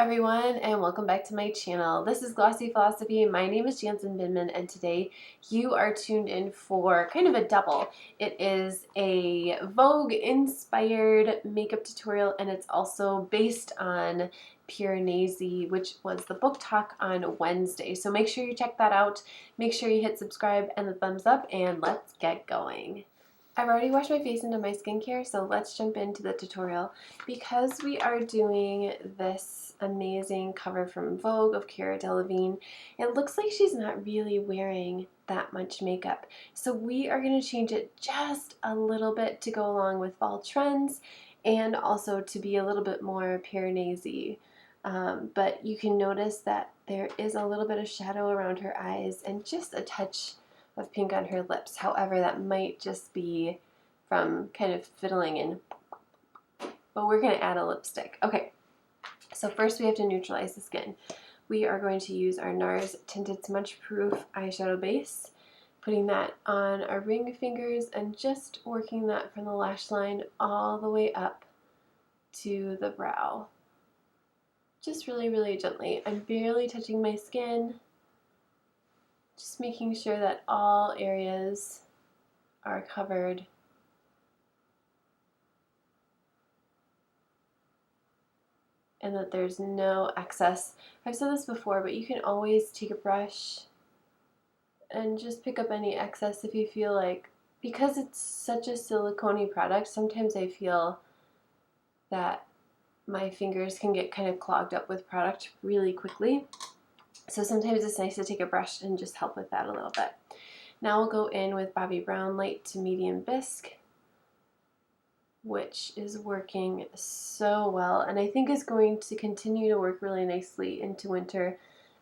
everyone, and welcome back to my channel. This is Glossy Philosophy. My name is Jansen Binman, and today you are tuned in for kind of a double. It is a Vogue inspired makeup tutorial, and it's also based on Piranesi, which was the book talk on Wednesday. So make sure you check that out. Make sure you hit subscribe and the thumbs up, and let's get going. I've already washed my face into my skincare, so let's jump into the tutorial. Because we are doing this amazing cover from Vogue of Cara Delevigne, it looks like she's not really wearing that much makeup. So we are going to change it just a little bit to go along with fall trends and also to be a little bit more Piranesi. But you can notice that there is a little bit of shadow around her eyes and just a touch of pink on her lips. However, that might just be from kind of fiddling in, but we're going to add a lipstick. Okay, so first we have to neutralize the skin. We are going to use our NARS Tinted Smudge Proof eyeshadow base, putting that on our ring fingers and just working that from the lash line all the way up to the brow. Just really, really gently. I'm barely touching my skin. Just making sure that all areas are covered. And that there's no excess. I've said this before, but you can always take a brush and just pick up any excess if you feel like, because it's such a silicone-y product, sometimes I feel that my fingers can get kind of clogged up with product really quickly. So sometimes it's nice to take a brush and just help with that a little bit. Now we'll go in with Bobbi Brown Light to Medium Bisque, which is working so well, and I think is going to continue to work really nicely into winter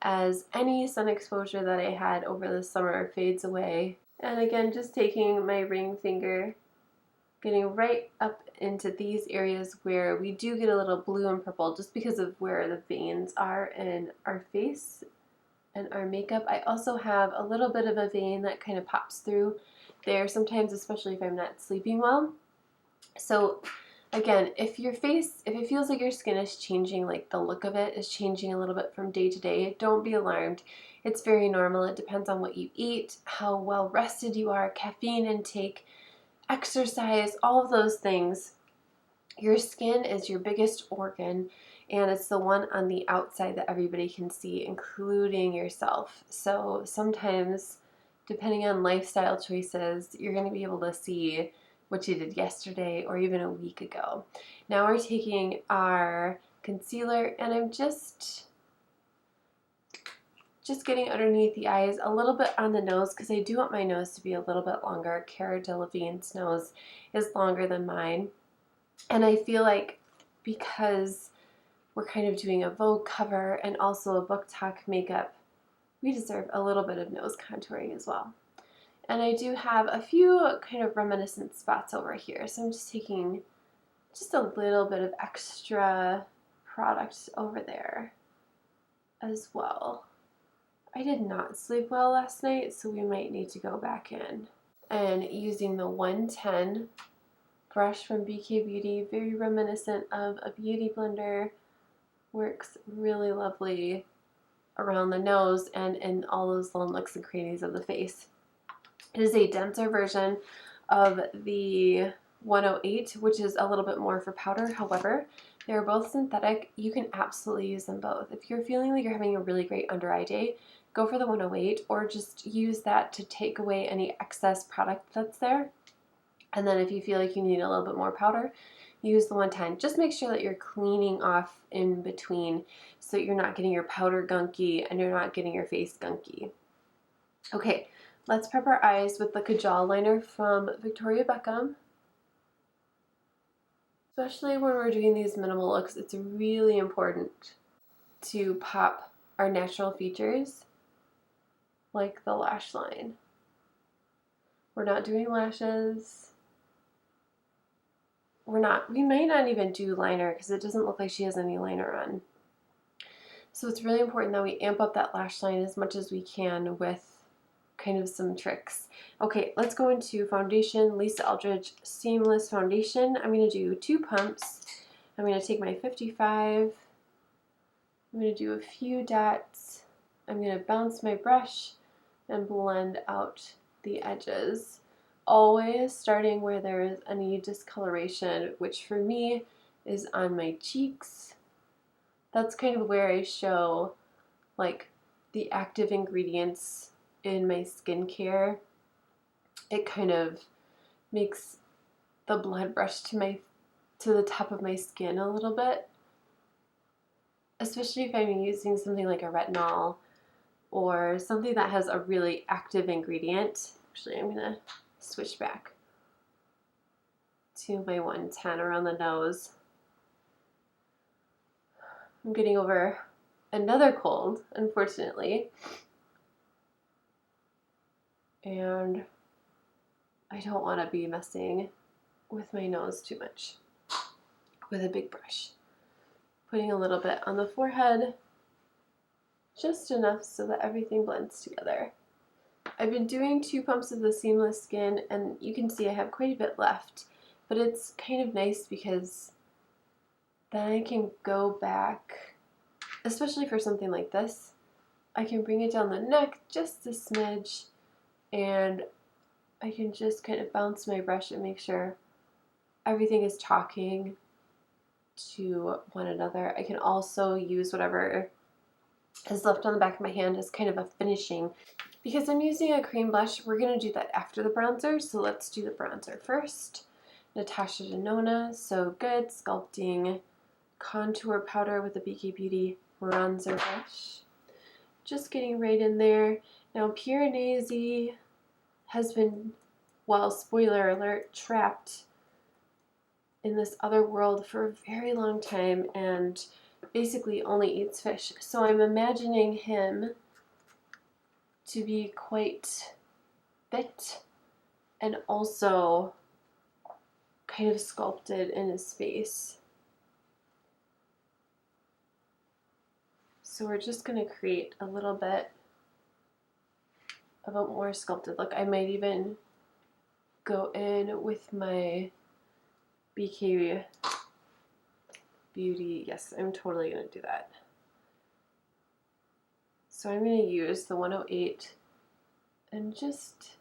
as any sun exposure that I had over the summer fades away. And again, just taking my ring finger, getting right up into these areas where we do get a little blue and purple just because of where the veins are in our face and our makeup. I also have a little bit of a vein that kind of pops through there sometimes, especially if I'm not sleeping well. So again, if it feels like your skin is changing, like the look of it is changing a little bit from day to day, don't be alarmed. It's very normal. It depends on what you eat, how well rested you are, caffeine intake, exercise, all of those things. Your skin is your biggest organ, and it's the one on the outside that everybody can see, including yourself. So sometimes, depending on lifestyle choices, you're going to be able to see what you did yesterday or even a week ago. Now we're taking our concealer, and I'm just getting underneath the eyes, a little bit on the nose, because I do want my nose to be a little bit longer. Cara Delevigne's nose is longer than mine. And I feel like because we're kind of doing a Vogue cover and also a book talk makeup, we deserve a little bit of nose contouring as well. And I do have a few kind of reminiscent spots over here, so I'm just taking just a little bit of extra product over there as well. I did not sleep well last night, so we might need to go back in. And using the 110 brush from BK Beauty, very reminiscent of a beauty blender, works really lovely around the nose and in all those little nooks and crannies of the face. It is a denser version of the 108, which is a little bit more for powder. However, they're both synthetic. You can absolutely use them both. If you're feeling like you're having a really great under eye day, go for the 108, or just use that to take away any excess product that's there. And then if you feel like you need a little bit more powder, use the 110. Just make sure that you're cleaning off in between so you're not getting your powder gunky and you're not getting your face gunky. Okay, let's prep our eyes with the Kajal liner from Victoria Beckham. Especially when we're doing these minimal looks, it's really important to pop our natural features like the lash line. We're not doing lashes. We might not even do liner because it doesn't look like she has any liner on. So it's really important that we amp up that lash line as much as we can with kind of some tricks. Okay, let's go into foundation. Lisa Eldridge Seamless Foundation. I'm going to do 2 pumps. I'm going to take my 55 I'm going to do a few dots. I'm going to bounce my brush and blend out the edges, always starting where there is any discoloration, which for me is on my cheeks. That's kind of where I show like the active ingredients in my skincare. It kind of makes the blood rush to the top of my skin a little bit, especially if I'm using something like a retinol or something that has a really active ingredient. Actually, I'm gonna switch back to my 110 around the nose. I'm getting over another cold, unfortunately, and I don't want to be messing with my nose too much with a big brush. Putting a little bit on the forehead, just enough so that everything blends together. I've been doing 2 pumps of the Seemless Skin, and you can see I have quite a bit left, but it's kind of nice because then I can go back, especially for something like this, I can bring it down the neck just a smidge, and I can just kind of bounce my brush and make sure everything is talking to one another. I can also use whatever is left on the back of my hand as kind of a finishing. Because I'm using a cream blush, we're going to do that after the bronzer, so let's do the bronzer first. Natasha Denona, So Good, sculpting contour powder with the BK Beauty bronzer brush. Just getting right in there. Now Piranesi has been, well, spoiler alert, trapped in this other world for a very long time and basically only eats fish. So I'm imagining him to be quite fit and also kind of sculpted in his face. So we're just going to create a little bit of a more sculpted look. I might even go in with my BK Beauty. Yes, I'm totally going to do that. So I'm going to use the 108 and just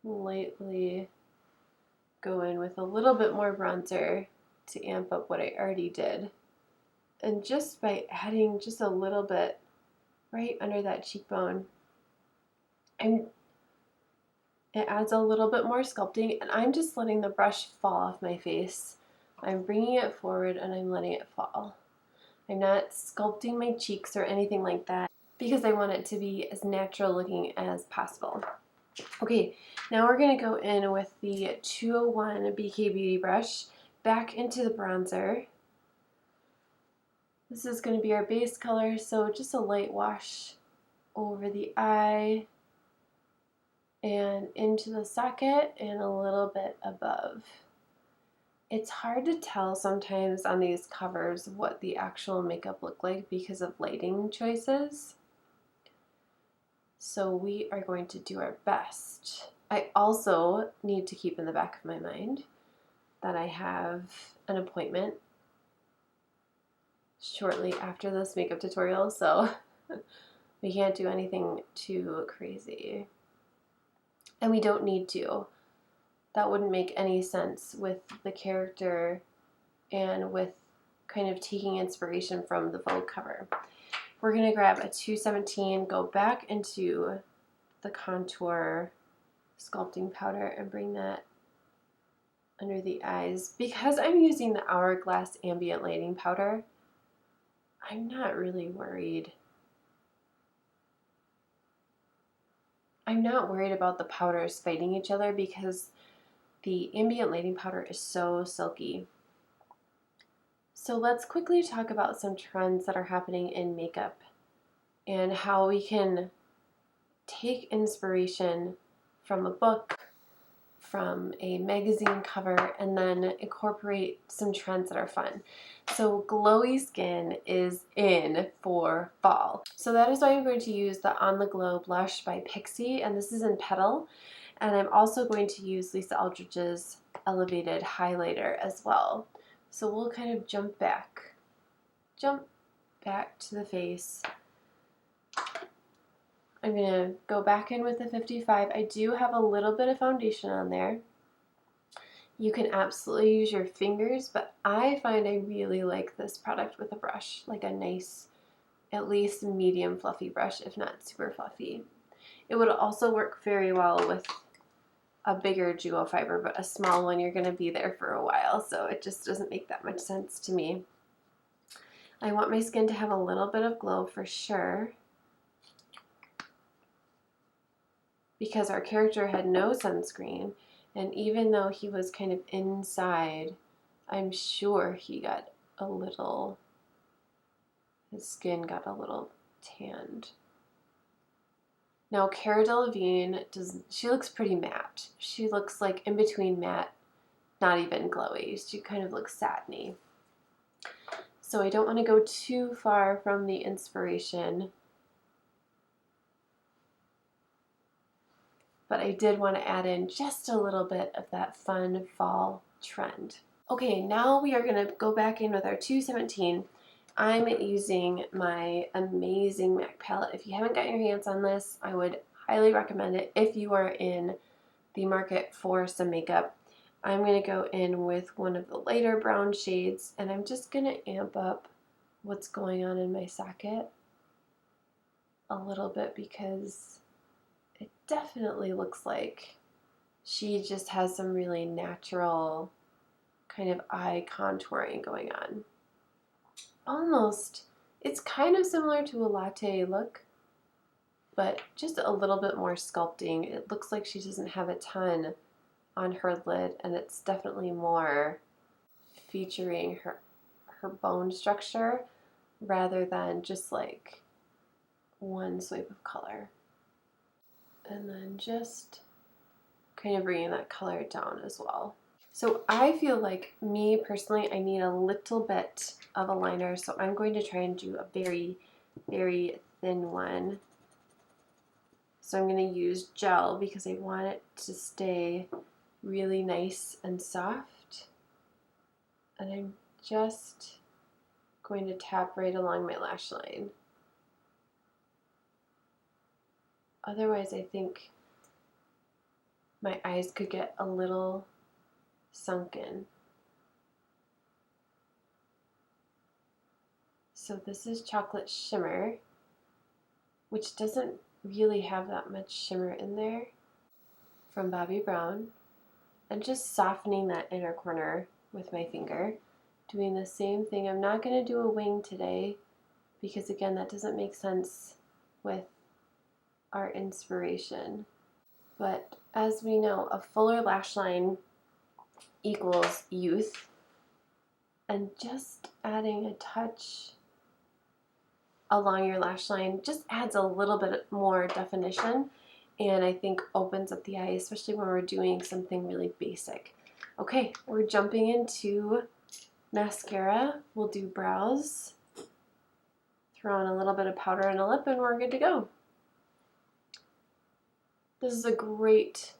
lightly go in with a little bit more bronzer to amp up what I already did. And just by adding just a little bit right under that cheekbone, it adds a little bit more sculpting, and I'm just letting the brush fall off my face. I'm bringing it forward and I'm letting it fall. I'm not sculpting my cheeks or anything like that because I want it to be as natural looking as possible. Okay, now we're going to go in with the 201 BK Beauty brush back into the bronzer. This is going to be our base color, so just a light wash over the eye and into the socket and a little bit above. It's hard to tell sometimes on these covers what the actual makeup look like because of lighting choices. So we are going to do our best. I also need to keep in the back of my mind that I have an appointment shortly after this makeup tutorial, so we can't do anything too crazy. And we don't need to. That wouldn't make any sense with the character and with kind of taking inspiration from the Vogue cover. We're going to grab a 217, go back into the contour sculpting powder and bring that under the eyes. Because I'm using the Hourglass Ambient Lighting Powder, I'm not really worried. I'm not worried about the powders fighting each other because the Ambient Lighting Powder is so silky. So let's quickly talk about some trends that are happening in makeup and how we can take inspiration from a book, from a magazine cover, and then incorporate some trends that are fun. So glowy skin is in for fall. So that is why I'm going to use the On the Glow blush by Pixie, and this is in Petal. And I'm also going to use Lisa Eldridge's Elevated Highlighter as well. So we'll kind of jump back. jump back to the face. I'm going to go back in with the 55. I do have a little bit of foundation on there. You can absolutely use your fingers, but I find I really like this product with a brush, like a nice, at least medium fluffy brush, if not super fluffy. It would also work very well with a bigger duo fiber, but a small one, you're going to be there for a while, so it just doesn't make that much sense to me. I want my skin to have a little bit of glow for sure, because our character had no sunscreen, and even though he was kind of inside, I'm sure he got a little, his skin got a little tanned. Now, Cara Delevigne, she looks pretty matte. She looks like in between matte, not even glowy. She kind of looks satiny. So I don't want to go too far from the inspiration, but I did want to add in just a little bit of that fun fall trend. Okay, now we are going to go back in with our 217. I'm using my amazing MAC palette. If you haven't gotten your hands on this, I would highly recommend it if you are in the market for some makeup. I'm going to go in with one of the lighter brown shades, and I'm just going to amp up what's going on in my socket a little bit, because it definitely looks like she just has some really natural kind of eye contouring going on. Almost, it's kind of similar to a latte look, but just a little bit more sculpting. It looks like she doesn't have a ton on her lid, and it's definitely more featuring her bone structure rather than just like one swipe of color. And then just kind of bringing that color down as well. So I feel like, me personally, I need a little bit of a liner, so I'm going to try and do a very, very thin one. So I'm going to use gel because I want it to stay really nice and soft. And I'm just going to tap right along my lash line. Otherwise, I think my eyes could get a little sunken. So this is Chocolate Shimmer, which doesn't really have that much shimmer in there, from Bobbi Brown, and just softening that inner corner with my finger, doing the same thing. I'm not going to do a wing today because, again, that doesn't make sense with our inspiration. But as we know, a fuller lash line equals youth, and just adding a touch along your lash line just adds a little bit more definition, and I think opens up the eye, especially when we're doing something really basic. Okay, we're jumping into mascara. We'll do brows, throw in a little bit of powder and a lip, and we're good to go. This is a great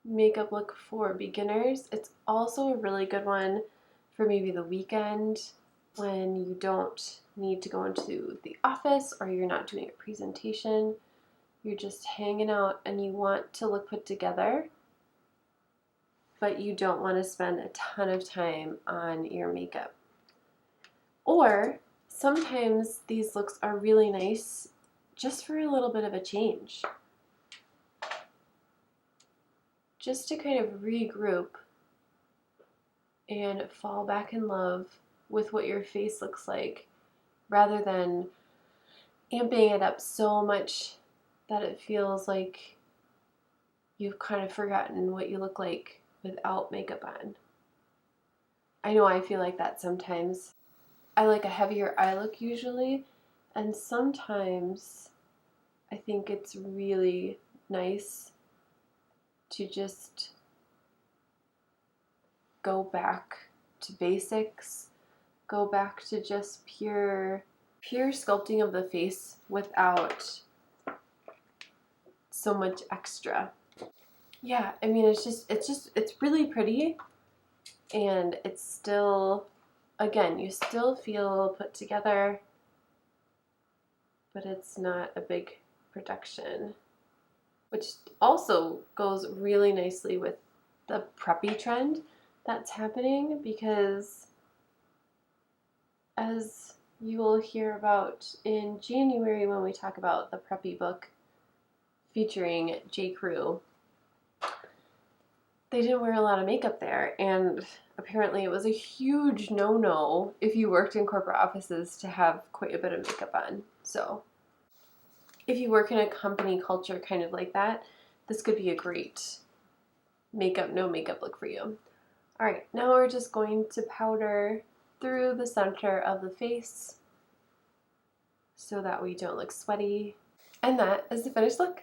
makeup look for beginners. It's also a really good one for maybe the weekend when you don't need to go into the office or you're not doing a presentation. You're just hanging out and you want to look put together, but you don't want to spend a ton of time on your makeup. Or sometimes these looks are really nice just for a little bit of a change. Just to kind of regroup and fall back in love with what your face looks like, rather than amping it up so much that it feels like you've kind of forgotten what you look like without makeup on. I know I feel like that sometimes. I like a heavier eye look usually, and sometimes I think it's really nice to just go back to basics, go back to just pure sculpting of the face without so much extra. Yeah, I mean, it's really pretty, and it's still again, you still feel put together, but it's not a big production, which also goes really nicely with the preppy trend that's happening, because as you will hear about in January when we talk about the preppy book featuring J. Crew, they didn't wear a lot of makeup there, and apparently it was a huge no-no if you worked in corporate offices to have quite a bit of makeup on. So if you work in a company culture kind of like that, this could be a great makeup, no makeup look for you. Alright, now we're just going to powder through the center of the face so that we don't look sweaty. And that is the finished look.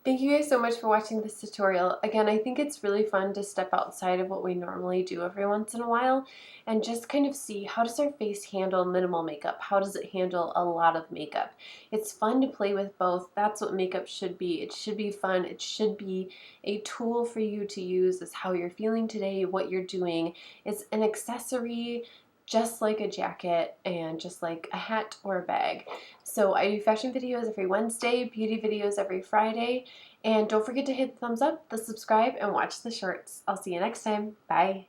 Thank you guys so much for watching this tutorial. Again, I think it's really fun to step outside of what we normally do every once in a while and just kind of see, how does our face handle minimal makeup? How does it handle a lot of makeup? It's fun to play with both. That's what makeup should be. It should be fun. It should be a tool for you to use as how you're feeling today, what you're doing. It's an accessory just like a jacket and just like a hat or a bag. So I do fashion videos every Wednesday, beauty videos every Friday, and don't forget to hit the thumbs up, the subscribe, and watch the shorts. I'll see you next time. Bye.